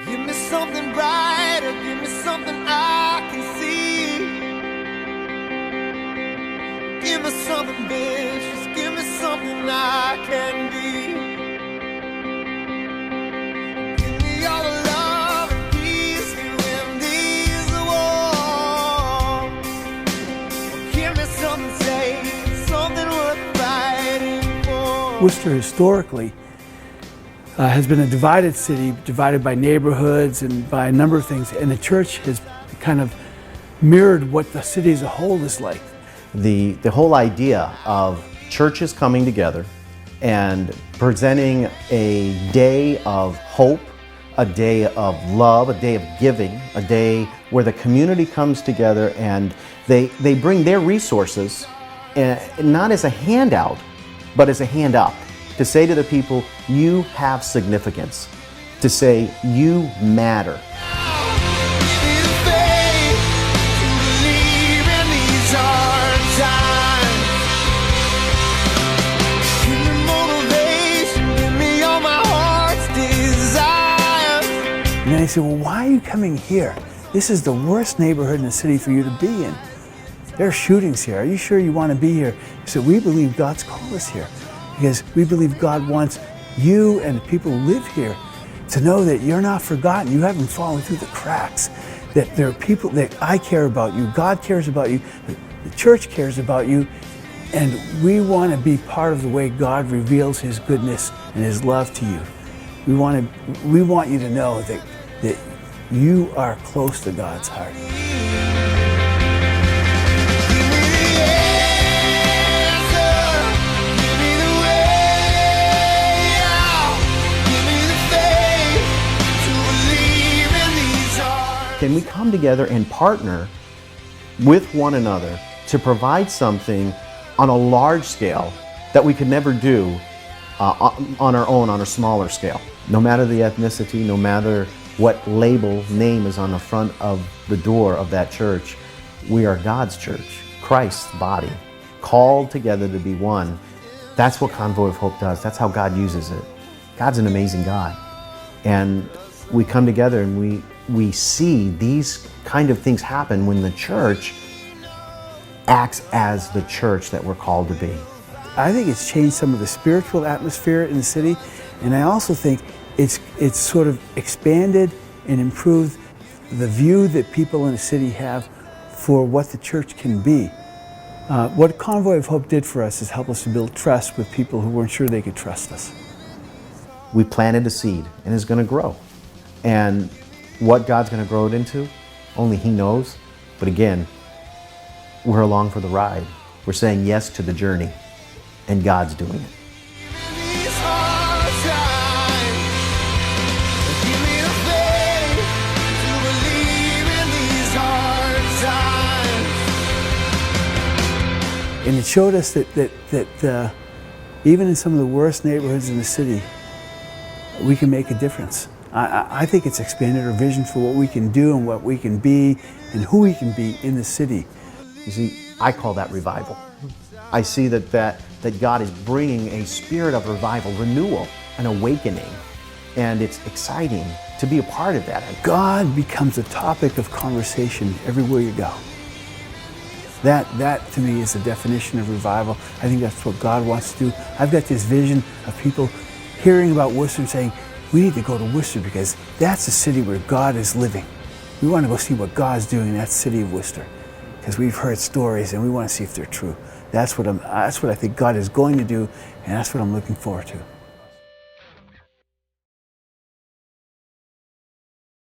Give me something brighter, give me something I can see. Give me something vicious, give me something I can be. Give me all the love and peace you in these walls. Give me something safe, something worth fighting for. Worcester historically has been a divided city, divided by neighborhoods and by a number of things, and the church has kind of mirrored what the city as a whole is like. The whole idea of churches coming together and presenting a day of hope, a day of love, a day of giving, a day where the community comes together and they bring their resources, not as a handout, but as a hand up, to say to the people, you have significance, to say, you matter. And then I said, well, why are you coming here? This is the worst neighborhood in the city for you to be in. There are shootings here. Are you sure you want to be here? He said, we believe God's called us here because we believe God wants you and the people who live here to know that you're not forgotten. You haven't fallen through the cracks, that there are people that I care about you, God cares about you, the church cares about you, and we want to be part of the way God reveals His goodness and His love to you. We want you to know that you are close to God's heart. Can we come together and partner with one another to provide something on a large scale that we could never do on our own, on a smaller scale? No matter the ethnicity, no matter what label, name is on the front of the door of that church, we are God's church, Christ's body, called together to be one. That's what Convey of Hope does. That's how God uses it. God's an amazing God. And we come together and we see these kind of things happen when the church acts as the church that we're called to be. I think it's changed some of the spiritual atmosphere in the city, and I also think it's sort of expanded and improved the view that people in the city have for what the church can be. What Convey of Hope did for us is help us to build trust with people who weren't sure they could trust us. We planted a seed and it's going to grow. And what God's going to grow it into, only He knows. But again, we're along for the ride. We're saying yes to the journey, and God's doing it. And it showed us that even in some of the worst neighborhoods in the city, we can make a difference. I think it's expanded our vision for what we can do and what we can be and who we can be in the city. You see, I call that revival. I see that God is bringing a spirit of revival, renewal, an awakening, and it's exciting to be a part of that. God becomes a topic of conversation everywhere you go. That to me is the definition of revival. I think that's what God wants to do. I've got this vision of people hearing about Worcester and saying, we need to go to Worcester because that's a city where God is living. We want to go see what God's doing in that city of Worcester because we've heard stories and we want to see if they're true. That's what I think God is going to do, and that's what I'm looking forward to.